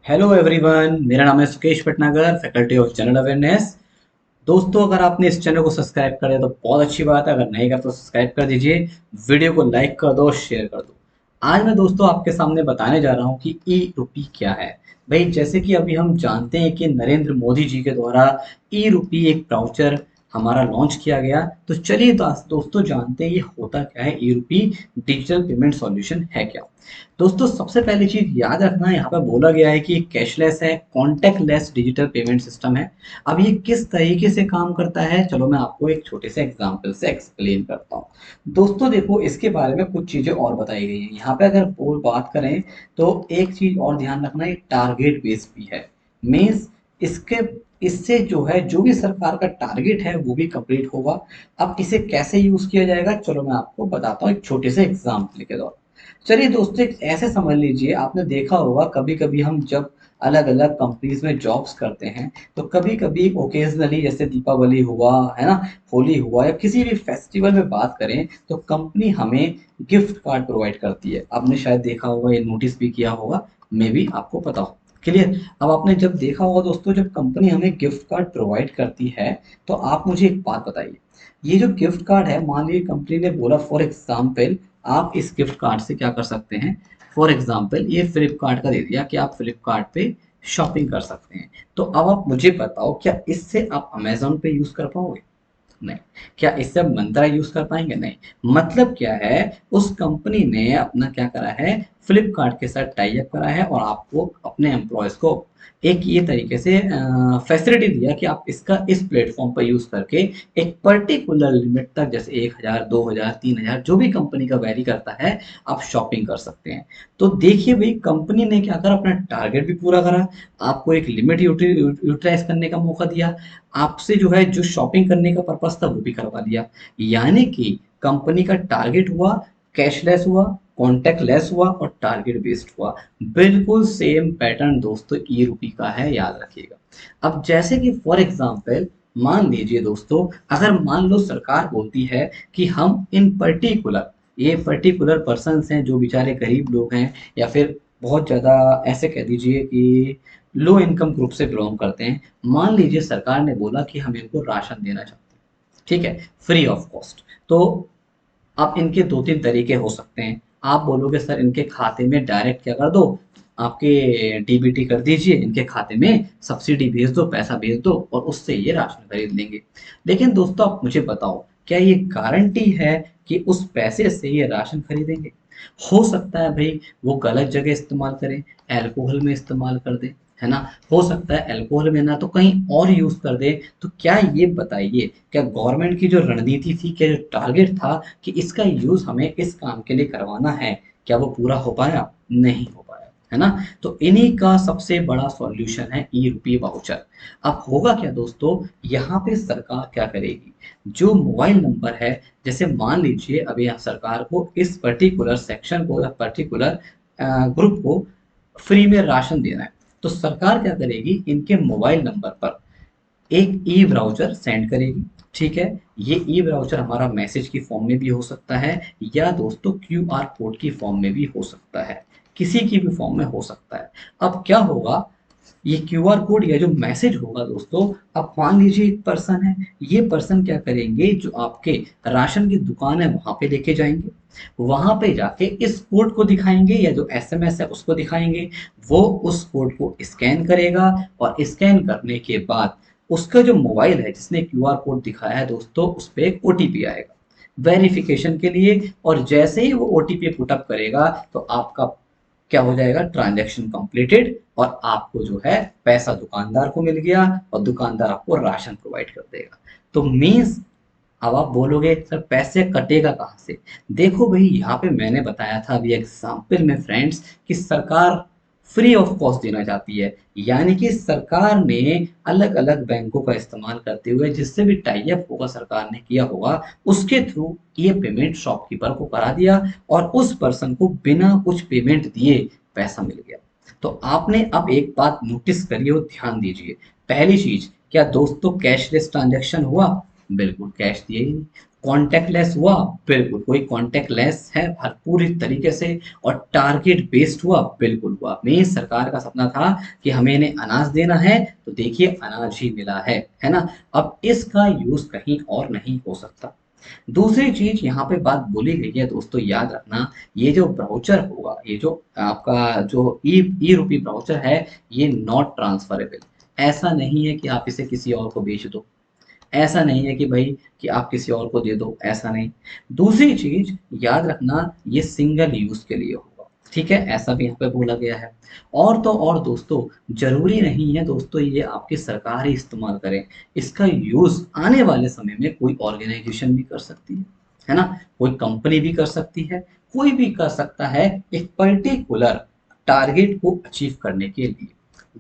Hello everyone, मेरा नाम है Sukesh Bhatnagar, faculty of general awareness. दोस्तों, अगर आपने इस चैनल को सब्सक्राइब कर दिया तो बहुत अच्छी बात है। अगर नहीं कर तो सब्सक्राइब कर दीजिए, वीडियो को लाइक कर दो, शेयर कर दो। आज मैं दोस्तों आपके सामने बताने जा रहा हूँ कि ई रूपी क्या है। भाई, जैसे कि अभी हम जानते हैं कि नरेंद्र मोदी जी के द्वारा ई रूपी एक ब्राउचर हमारा लॉन्च किया गया। तो चलिए दोस्तों जानते हैं ये होता क्या है। ई रूपी डिजिटल पेमेंट सॉल्यूशन है क्या। दोस्तों, सबसे पहली चीज याद रखना, यहाँ पे बोला गया है कि ये कैशलेस है, कॉन्टेक्टलेस डिजिटल पेमेंट सिस्टम है। अब ये किस तरीके से काम करता है, चलो मैं आपको एक छोटे से एग्जांपल से एक्सप्लेन करता हूँ। दोस्तों देखो, इसके बारे में कुछ चीजें और बताई गई हैं यहाँ पे। अगर बोल बात करें तो एक चीज और ध्यान रखना, ये टारगेट बेस्ड भी है। मीन्स इसके इससे जो है, जो भी सरकार का टारगेट है वो भी कंप्लीट होगा। अब इसे कैसे यूज किया जाएगा, चलो मैं आपको बताता हूँ एक छोटे से एग्जाम्पल के द्वारा। चलिए दोस्तों, एक ऐसे समझ लीजिए, आपने देखा होगा कभी कभी हम जब अलग अलग कंपनीज में जॉब्स करते हैं तो कभी कभी ओकेजनली, जैसे दीपावली हुआ है ना, होली हुआ, या किसी भी फेस्टिवल में बात करें तो कंपनी हमें गिफ्ट कार्ड प्रोवाइड करती है। आपने शायद देखा होगा, ये नोटिस भी किया होगा, मे भी आपको पता हो। क्लियर। अब आपने जब देखा होगा दोस्तों, जब कंपनी हमें गिफ्ट कार्ड प्रोवाइड करती है तो आप मुझे एक बात बताइए, ये जो गिफ्ट कार्ड है, मान लीजिए कंपनी ने बोला फॉर एग्जाम्पल आप इस गिफ्ट कार्ड से क्या कर सकते हैं। फॉर एग्जाम्पल ये फ्लिपकार्ट का दे दिया कि आप फ्लिपकार्ट पे शॉपिंग कर सकते हैं। तो अब आप मुझे बताओ, क्या इससे आप अमेजोन पे यूज कर पाओगे? नहीं। क्या इससे आप मंत्रा यूज कर पाएंगे? नहीं। मतलब क्या है, उस कंपनी ने अपना क्या करा है, फ्लिपकार्ट के साथ टाई अप करा है और आपको अपने एम्प्लॉयज को एक ये तरीके से फैसिलिटी दिया कि आप इसका इस प्लेटफॉर्म पर यूज करके एक पर्टिकुलर लिमिट तक, जैसे 1,000, 2,000, 3,000, जो भी कंपनी का वैरी करता है, आप शॉपिंग कर सकते हैं। तो देखिए भाई, कंपनी ने क्या करा, अपना टारगेट भी पूरा करा, आपको एक लिमिट यूटिलाइज करने का मौका दिया, आपसे जो है जो शॉपिंग करने का पर्पस था वो भी करवा दिया। यानी कि कंपनी का टारगेट हुआ, कैशलेस हुआ, कॉन्टेक्टलेस हुआ और टारगेट बेस्ड हुआ। बिल्कुल सेम पैटर्न दोस्तों ई रूपी का है, याद रखिएगा। अब जैसे कि फॉर एग्जांपल मान लीजिए दोस्तों, अगर मान लो सरकार बोलती है कि हम इन पर्टिकुलर, ये पर्टिकुलर पर्सन्स हैं जो बेचारे गरीब लोग हैं, या फिर बहुत ज़्यादा ऐसे कह दीजिए कि लो इनकम ग्रुप से बिलोंग करते हैं। मान लीजिए सरकार ने बोला कि हम इनको राशन देना चाहते हैं, ठीक है, फ्री ऑफ कॉस्ट। तो अब इनके दो तीन तरीके हो सकते हैं। आप बोलोगे सर इनके खाते में डायरेक्ट क्या कर दो, आपके डीबीटी कर दीजिए, इनके खाते में सब्सिडी भेज दो, पैसा भेज दो और उससे ये राशन खरीद लेंगे। लेकिन दोस्तों आप मुझे बताओ, क्या ये गारंटी है कि उस पैसे से ये राशन खरीदेंगे? हो सकता है भाई वो गलत जगह इस्तेमाल करें, अल्कोहल में इस्तेमाल कर दें, है ना। हो सकता है अल्कोहल में ना तो कहीं और यूज कर दे। तो क्या ये बताइए, क्या गवर्नमेंट की जो रणनीति थी, क्या जो टारगेट था कि इसका यूज हमें इस काम के लिए करवाना है, क्या वो पूरा हो पाया? नहीं हो पाया, है ना। तो इन्हीं का सबसे बड़ा सॉल्यूशन है ई रूपी वाउचर। अब होगा क्या दोस्तों, यहाँ पे सरकार क्या करेगी, जो मोबाइल नंबर है, जैसे मान लीजिए अभी यहाँ सरकार को इस पर्टिकुलर सेक्शन को या पर्टिकुलर ग्रुप को फ्री में राशन देना है, तो सरकार क्या करेगी, इनके मोबाइल नंबर पर एक ई ब्राउज़र सेंड करेगी। ठीक है, ये ई ब्राउज़र हमारा मैसेज की फॉर्म में भी हो सकता है, या दोस्तों क्यूआर कोड की फॉर्म में भी हो सकता है, किसी की भी फॉर्म में हो सकता है। अब क्या होगा, ये क्यूआर कोड या जो मैसेज होगा दोस्तों, अब मान लीजिए एक पर्सन है, ये पर्सन क्या करेंगे, जो आपके राशन की दुकान है वहां पे लेके जाएंगे, वहां पे जाके इस कोड को दिखाएंगे या जो एसएमएस है उसको दिखाएंगे। वो उस कोड को स्कैन करेगा और स्कैन करने के बाद उसका जो मोबाइल है जिसने क्यूआर कोड दिखाया है दोस्तों, उस पर एक ओटीपी आएगा वेरिफिकेशन के लिए। और जैसे ही वो ओटीपी पुटअप करेगा तो आपका क्या हो जाएगा, ट्रांजैक्शन कंप्लीटेड, और आपको जो है पैसा दुकानदार को मिल गया और दुकानदार आपको राशन प्रोवाइड कर देगा। तो मीन्स, अब आप बोलोगे सर पैसे कटेगा कहाँ से। देखो भाई, यहाँ पे मैंने बताया था अभी एग्जाम्पल में फ्रेंड्स, कि सरकार फ्री ऑफ कॉस्ट देना चाहती है। यानी कि सरकार ने अलग अलग बैंकों का इस्तेमाल करते हुए, जिससे भी टाई अप होगा सरकार ने किया होगा, उसके थ्रू ये पेमेंट शॉपकीपर को करा दिया और उस पर्सन को बिना कुछ पेमेंट दिए पैसा मिल गया। तो आपने अब एक बात नोटिस करिए और ध्यान दीजिए। पहली चीज, क्या दोस्तों कैशलेस ट्रांजैक्शन हुआ? बिल्कुल कैश दिए ही नहीं। कॉन्टेक्टलेस हुआ, बिल्कुल कोई कॉन्टेक्टलेस है हर पूरी तरीके से। और टारगेट बेस्ड हुआ, बिल्कुल हुआ। मेन सरकार का सपना था कि हमें इन्हें अनाज देना है, तो देखिए अनाज ही मिला है ना। अब इसका यूज कहीं और नहीं हो सकता। दूसरी चीज यहाँ पे बात बोली गई है दोस्तों, याद रखना, ये जो ब्राउचर होगा, ये जो आपका जो ई ई रूपी ब्राउचर है, ये नॉट ट्रांसफरेबल। ऐसा नहीं है कि आप इसे किसी और को बेच दो, ऐसा नहीं है कि भाई कि आप किसी और को दे दो, ऐसा नहीं। दूसरी चीज याद रखना, ये सिंगल यूज के लिए होगा, ठीक है, ऐसा भी यहाँ पे बोला गया है। और तो और दोस्तों, जरूरी नहीं है दोस्तों ये आपकी सरकार ही इस्तेमाल करे, इसका यूज आने वाले समय में कोई ऑर्गेनाइजेशन भी कर सकती है ना, कोई कंपनी भी कर सकती है, कोई भी कर सकता है एक पर्टिकुलर टारगेट को अचीव करने के लिए।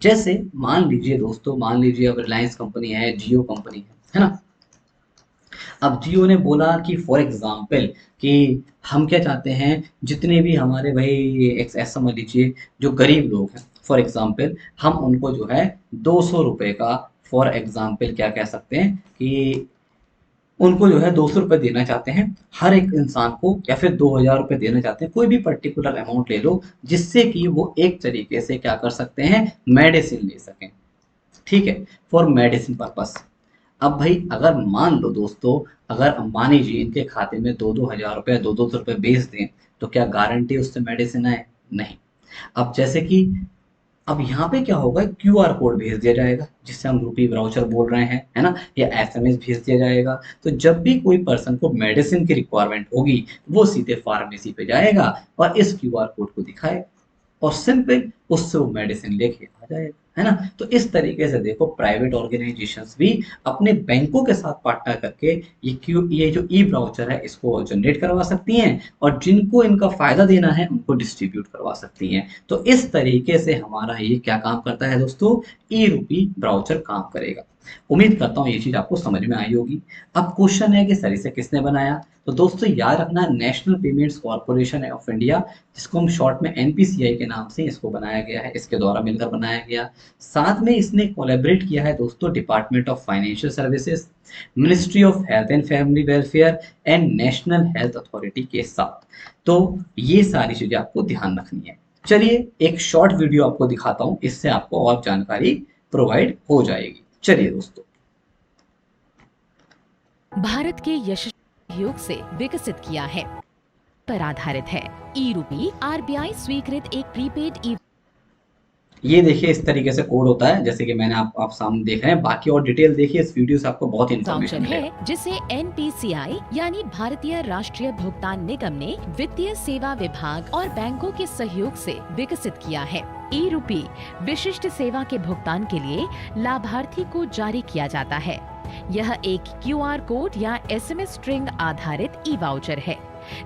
जैसे मान लीजिए दोस्तों, मान लीजिए अब रिलायंस कंपनी है, जियो कंपनी है ना। अब जियो ने बोला कि फॉर एग्जाम्पल कि हम क्या चाहते हैं, जितने भी हमारे भाई ऐसा समझ लीजिए जो गरीब लोग हैं, फॉर एग्जाम्पल हम उनको जो है 200 रुपये का, फॉर एग्जाम्पल क्या कह सकते हैं कि उनको जो है 200 रुपये देना चाहते हैं हर एक इंसान को, या फिर 2000 रुपये देना चाहते हैं, कोई भी पर्टिकुलर अमाउंट ले लो, जिससे कि वो एक तरीके से क्या कर सकते हैं, मेडिसिन ले सकें, ठीक है, फॉर मेडिसिन पर्पस। अब भाई अगर मान लो दोस्तों, अगर अंबानी जी इनके खाते में 2-2 हज़ार रुपये, 200 रुपये भेज दें, तो क्या गारंटी उससे मेडिसिन आए? नहीं। अब जैसे कि अब यहाँ पे क्या होगा, क्यूआर कोड भेज दिया जाएगा, जिससे हम रूपी ब्राउचर बोल रहे हैं, है ना, या एसएमएस भेज दिया जाएगा। तो जब भी कोई पर्सन को मेडिसिन की रिक्वायरमेंट होगी, वो सीधे फार्मेसी पे जाएगा और इस क्यूआर कोड को दिखाएगा, और सिंपल उससे वो मेडिसिन लेके आ जाएगा, है ना। तो इस तरीके से देखो, प्राइवेट ऑर्गेनाइजेशंस भी अपने बैंकों के साथ पार्टनर करके ये जो ई ब्राउचर है इसको जनरेट करवा सकती हैं, और जिनको इनका फायदा देना है उनको डिस्ट्रीब्यूट करवा सकती हैं। तो इस तरीके से हमारा ये क्या काम करता है दोस्तों, ई रूपी ब्राउचर काम करेगा। उम्मीद करता हूँ ये चीज आपको समझ में आई होगी। अब क्वेश्चन है कि सर इसे किसने बनाया, तो दोस्तों याद रखना, national payments corporation of India, जिसको हम शॉर्ट में एनपीसीआई के नाम से इसको बनाया गया है, इसके द्वारा मिलकर बनाया गया। साथ में इसने कोलैबोरेट किया है दोस्तों department of financial services, ministry of health and family welfare and national health authority के साथ। तो ये सारी चीजें आपको ध्यान रखनी है। चलिए एक शॉर्ट वीडियो आपको दिखाता हूँ, इससे आपको और जानकारी प्रोवाइड हो जाएगी। चलिए दोस्तों। भारत के यशस्वी योग से विकसित किया है पर आधारित है। ई रूपी आरबीआई स्वीकृत एक प्रीपेड ई। ये देखिए इस तरीके से कोड होता है, जैसे कि मैंने आप सामने देख रहे हैं। बाकी और डिटेल देखिए इस वीडियो से, आपको बहुत इन्फॉर्मेशन वाउचर मिलेगा। है जिसे एनपीसीआई यानी भारतीय राष्ट्रीय भुगतान निगम ने वित्तीय सेवा विभाग और बैंकों के सहयोग से विकसित किया है। ई रूपी विशिष्ट सेवा के भुगतान के लिए लाभार्थी को जारी किया जाता है। यह एक क्यूआर कोड या एसएमएस स्ट्रिंग आधारित ई वाउचर है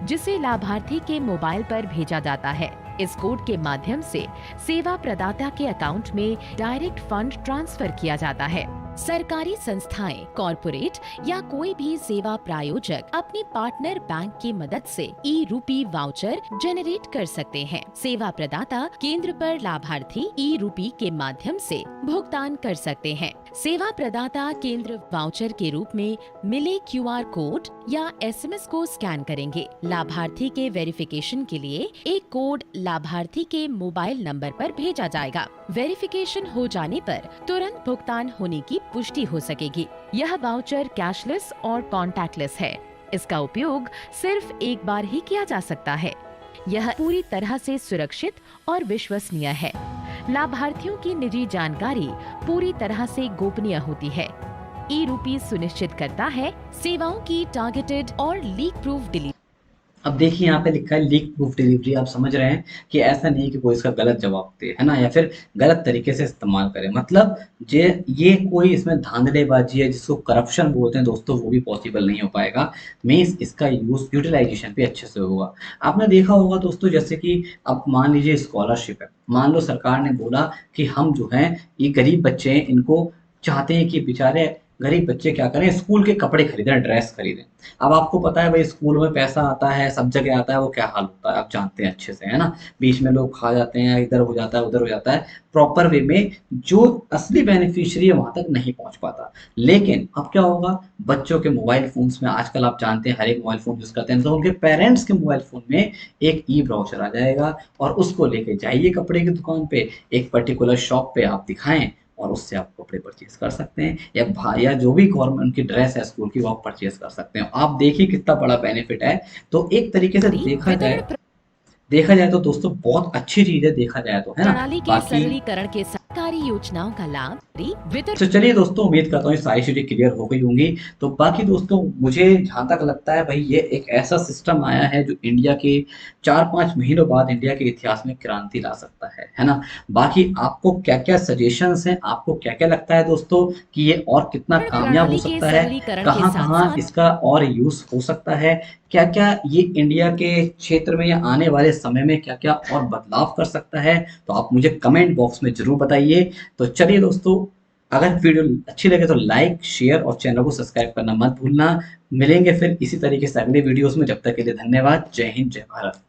जिसे लाभार्थी के मोबाइल पर भेजा जाता है। इस कोड के माध्यम से सेवा प्रदाता के अकाउंट में डायरेक्ट फंड ट्रांसफर किया जाता है। सरकारी संस्थाएं, कॉरपोरेट या कोई भी सेवा प्रायोजक अपने पार्टनर बैंक की मदद से ई रूपी वाउचर जनरेट कर सकते हैं। सेवा प्रदाता केंद्र पर लाभार्थी ई रूपी के माध्यम से भुगतान कर सकते हैं। सेवा प्रदाता केंद्र वाउचर के रूप में मिले क्यूआर कोड या एसएमएस को स्कैन करेंगे। लाभार्थी के वेरिफिकेशन के लिए एक कोड लाभार्थी के मोबाइल नंबर पर भेजा जाएगा। वेरिफिकेशन हो जाने पर तुरंत भुगतान होने की पुष्टि हो सकेगी। यह वाउचर कैशलेस और कॉन्टैक्टलेस है। इसका उपयोग सिर्फ एक बार ही किया जा सकता है। यह पूरी तरह से सुरक्षित और विश्वसनीय है। लाभार्थियों की निजी जानकारी पूरी तरह से गोपनीय होती है। ई रूपी सुनिश्चित करता है सेवाओं की टारगेटेड और लीक प्रूफ डिलीवरी। अब देखिए यहाँ पे लिखा है लीक प्रूफ डिलीवरी। आप समझ रहे हैं कि ऐसा नहीं कि कोई इसका गलत जवाब दे, है ना, या फिर गलत तरीके से इस्तेमाल करे। मतलब ये कोई इसमें धांधलेबाजी है, जिसको करप्शन बोलते हैं दोस्तों, वो भी पॉसिबल नहीं हो पाएगा। मीन्स इसका यूटिलाइजेशन भी अच्छे से होगा। आपने देखा होगा दोस्तों, जैसे कि अब मान लीजिए स्कॉलरशिप है, मान लो सरकार ने बोला कि हम जो है ये गरीब बच्चे हैं, इनको चाहते हैं कि बेचारे गरीब बच्चे क्या करें, स्कूल के कपड़े खरीदें, ड्रेस खरीदें। अब आपको पता है भाई स्कूल में पैसा आता है, सब जगह आता है, वो क्या हाल होता है आप जानते हैं अच्छे से, है ना। बीच में लोग खा जाते हैं, इधर हो जाता है उधर हो जाता है, प्रॉपर वे में जो असली बेनिफिशियरी है वहां तक नहीं पहुंच पाता। लेकिन अब क्या होगा, बच्चों के मोबाइल फोन्स में आजकल आप जानते हैं हर एक मोबाइल फोन यूज करते हैं, तो उनके पेरेंट्स के मोबाइल फोन में एक ई ब्राउचर आ जाएगा, और उसको लेके जाइए कपड़े की दुकान पे, एक पर्टिकुलर शॉप पे आप दिखाएं, और उससे आप कपड़े परचेज कर सकते हैं, या जो भी गवर्नमेंट की ड्रेस है स्कूल की वो आप परचेज कर सकते हैं। आप देखिए कितना बड़ा बेनिफिट है। तो एक तरीके से वितरण देखा जाए तो दोस्तों बहुत अच्छी चीज है, देखा जाए तो, है ना। प्रणाली के बाकी सरलीकरण के सरकारी योजनाओं का लाभ वितरण। तो चलिए दोस्तों, उम्मीद करता हूँ ये सारी चीजें क्लियर हो गई होंगी। तो बाकी दोस्तों मुझे जहां तक लगता है भाई, ये एक ऐसा सिस्टम आया है जो इंडिया के 4-5 महीनों बाद इंडिया के इतिहास में क्रांति ला सकता है ना। बाकी आपको क्या क्या सजेशंस हैं, आपको क्या क्या लगता है दोस्तों कि ये और कितना कामयाब हो प्रणाली के सकता है, सरलीकरण के कहाँ साथ कहाँ साथ इसका और यूज हो सकता है, क्या क्या ये इंडिया के क्षेत्र में या आने वाले समय में क्या क्या और बदलाव कर सकता है, तो आप मुझे कमेंट बॉक्स में जरूर बताइए। तो चलिए दोस्तों, अगर वीडियो अच्छी लगे तो लाइक शेयर और चैनल को सब्सक्राइब करना मत भूलना। मिलेंगे फिर इसी तरीके से अगले वीडियोस में, जब तक के लिए धन्यवाद। जय हिंद, जय भारत।